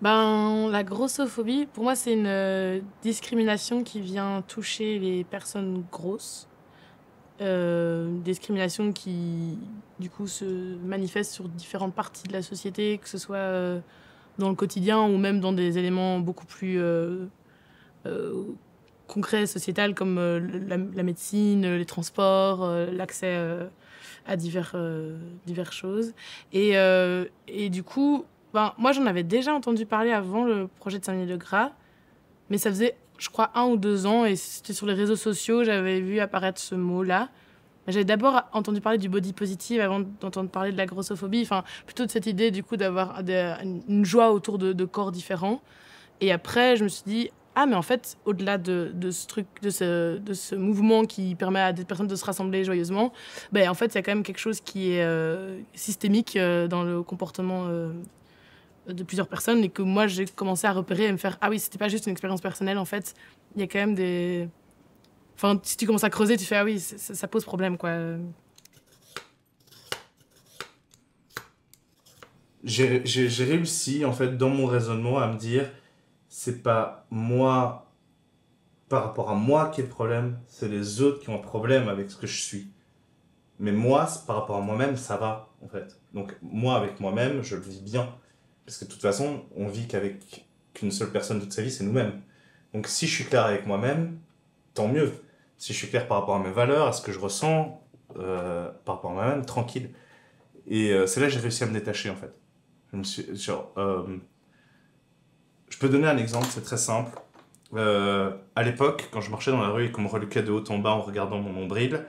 Ben, la grossophobie, pour moi, c'est une discrimination qui vient toucher les personnes grosses. Discrimination qui, du coup, se manifeste sur différentes parties de la société, que ce soit dans le quotidien ou même dans des éléments beaucoup plus euh, concrets, sociétal, comme la médecine, les transports, l'accès à diverses choses. Et du coup, ben, moi, j'en avais déjà entendu parler avant le projet de 5000 de gras, mais ça faisait, je crois, 1 ou 2 ans, et c'était sur les réseaux sociaux, j'avais vu apparaître ce mot-là. J'avais d'abord entendu parler du body positive avant d'entendre parler de la grossophobie, enfin, plutôt de cette idée, du coup, d'avoir une joie autour de corps différents. Et après, je me suis dit, ah, mais en fait, au-delà de ce truc, de ce mouvement qui permet à des personnes de se rassembler joyeusement, ben, en fait, il y a quand même quelque chose qui est systémique dans le comportement de plusieurs personnes, et que moi, j'ai commencé à repérer et à me faire, ah oui, c'était pas juste une expérience personnelle, en fait, il y a quand même des... Enfin, si tu commences à creuser, tu fais, ah oui, ça pose problème, quoi. J'ai réussi, en fait, dans mon raisonnement, à me dire, c'est pas moi, par rapport à moi qui est le problème, c'est les autres qui ont un problème avec ce que je suis. Mais moi, par rapport à moi-même, ça va, en fait. Donc, moi, avec moi-même, je le vis bien. Parce que de toute façon, on vit qu'avec qu'une seule personne toute sa vie, c'est nous-mêmes. Donc, si je suis clair avec moi-même, tant mieux. Si je suis clair par rapport à mes valeurs, à ce que je ressens, par rapport à moi-même, tranquille. Et c'est là que j'ai réussi à me détacher, en fait. Je peux donner un exemple, c'est très simple. À l'époque, quand je marchais dans la rue et qu'on me reluquait de haut en bas en regardant mon nombril,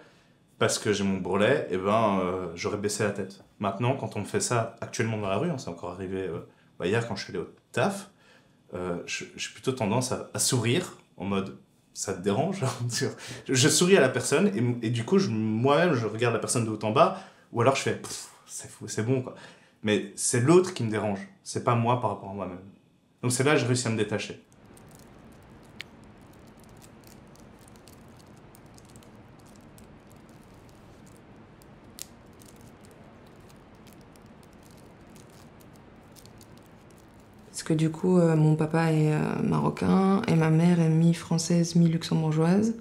parce que j'ai mon bourrelet, et ben, j'aurais baissé la tête. Maintenant, quand on me fait ça actuellement dans la rue, hein, c'est encore arrivé hier quand je suis allé au taf, j'ai plutôt tendance à sourire en mode ça te dérange. Je souris à la personne et du coup moi-même je regarde la personne de haut en bas ou alors je fais c'est fou, c'est bon quoi. Mais c'est l'autre qui me dérange, c'est pas moi par rapport à moi-même. Donc c'est là que j'ai réussi à me détacher. Parce que du coup, mon papa est marocain et ma mère est mi-française, mi-luxembourgeoise.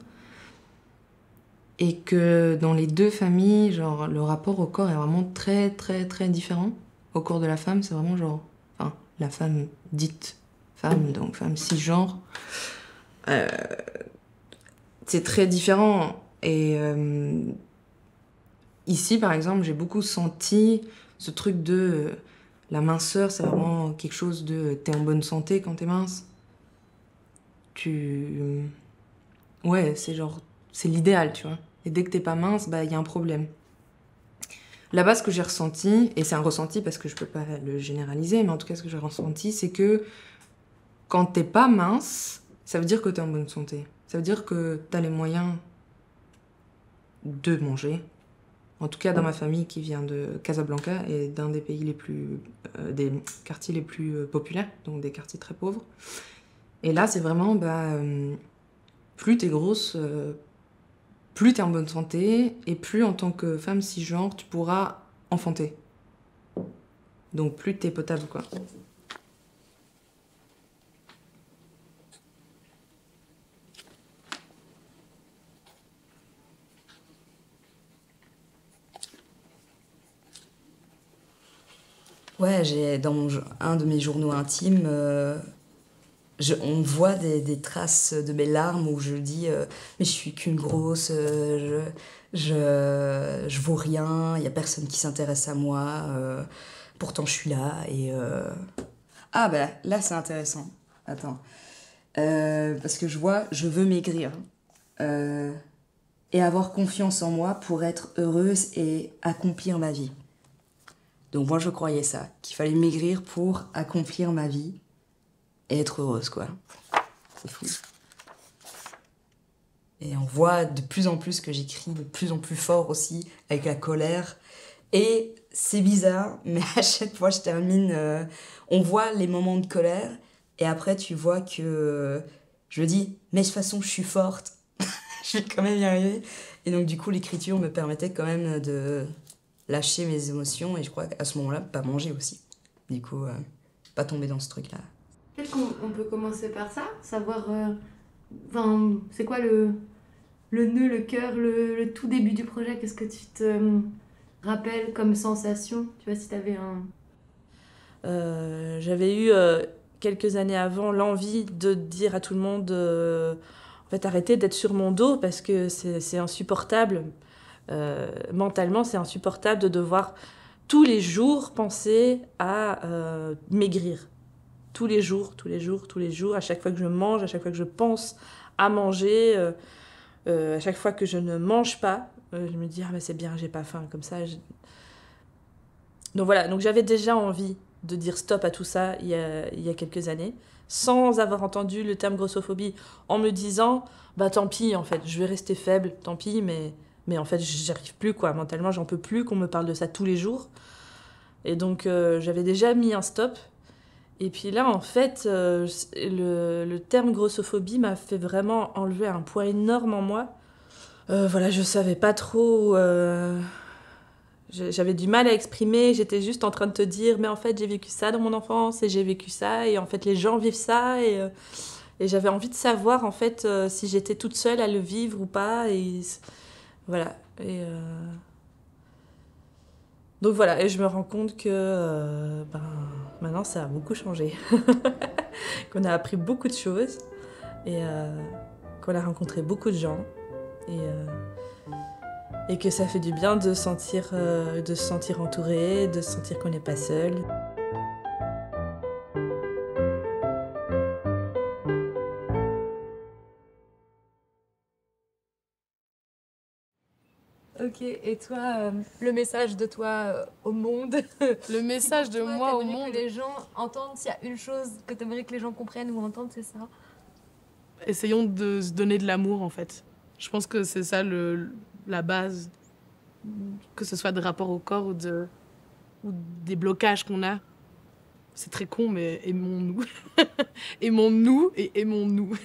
Et que dans les deux familles, genre, le rapport au corps est vraiment très, très, très différent. Au corps de la femme, c'est vraiment genre... Enfin, la femme dite femme, donc femme cisgenre. Euh, c'est très différent. Et ici, par exemple, j'ai beaucoup senti ce truc de... la minceur, c'est vraiment quelque chose de... T'es en bonne santé quand t'es mince. Tu... Ouais, c'est genre... C'est l'idéal, tu vois. Et dès que t'es pas mince, bah, y a un problème. Là-bas, ce que j'ai ressenti, et c'est un ressenti parce que je peux pas le généraliser, mais en tout cas, ce que j'ai ressenti, c'est que quand t'es pas mince, ça veut dire que t'es en bonne santé. Ça veut dire que t'as les moyens de manger. En tout cas, dans ma famille qui vient de Casablanca et d'un des pays les plus... des quartiers les plus populaires, donc des quartiers très pauvres. Et là, c'est vraiment, bah... plus t'es grosse, plus t'es en bonne santé, et plus en tant que femme cisgenre, tu pourras enfanter. Donc plus t'es potable, quoi. Ouais, j'ai dans un de mes journaux intimes, on voit des traces de mes larmes où je dis mais je suis qu'une grosse, je vaux rien, il y a personne qui s'intéresse à moi, pourtant je suis là et ah bah là c'est intéressant. Attends, parce que je vois, je veux maigrir et avoir confiance en moi pour être heureuse et accomplir ma vie. Donc moi je croyais ça, qu'il fallait maigrir pour accomplir ma vie et être heureuse quoi. C'est fou. Et on voit de plus en plus que j'écris de plus en plus fort aussi, avec la colère. Et c'est bizarre, mais à chaque fois je termine, on voit les moments de colère, et après tu vois que je me dis, mais de toute façon je suis forte, je vais quand même y arriver. Et donc du coup l'écriture me permettait quand même de lâcher mes émotions, et je crois qu'à ce moment-là, pas manger aussi. Du coup, pas tomber dans ce truc-là. peut-être qu'on peut commencer par ça, savoir... Enfin, c'est quoi le nœud, le cœur, le tout début du projet? Qu'est-ce que tu te rappelles comme sensation? Tu vois, si t'avais J'avais eu, quelques années avant, l'envie de dire à tout le monde en fait, arrêtez d'être sur mon dos parce que c'est insupportable. Mentalement, c'est insupportable de devoir tous les jours penser à maigrir. Tous les jours, à chaque fois que je mange, à chaque fois que je pense à manger, à chaque fois que je ne mange pas, je me dis ah mais c'est bien, j'ai pas faim comme ça. Donc voilà, donc j'avais déjà envie de dire stop à tout ça il y a quelques années, sans avoir entendu le terme grossophobie, en me disant bah tant pis en fait, je vais rester faible, tant pis, mais en fait j'y arrive plus quoi, mentalement j'en peux plus qu'on me parle de ça tous les jours. Et donc j'avais déjà mis un stop. Et puis là, en fait, le terme grossophobie m'a fait vraiment enlever un poids énorme en moi. Voilà, je savais pas trop... j'avais du mal à exprimer, j'étais juste en train de te dire, mais en fait, j'ai vécu ça dans mon enfance, et j'ai vécu ça, et en fait, les gens vivent ça, et j'avais envie de savoir, en fait, si j'étais toute seule à le vivre ou pas, et voilà. Donc voilà, et je me rends compte que maintenant ça a beaucoup changé, qu'on a appris beaucoup de choses et qu'on a rencontré beaucoup de gens et que ça fait du bien de se sentir entouré, de se sentir qu'on n'est pas seul. Ok, et toi, le message de toi au monde? Le message de moi au monde. Que les gens entendent, s'il y a une chose que tu aimerais que les gens comprennent ou entendent, c'est ça? Essayons de se donner de l'amour, en fait. Je pense que c'est ça la base, que ce soit des rapports au corps ou des blocages qu'on a. C'est très con, mais aimons-nous. Aimons-nous et aimons-nous.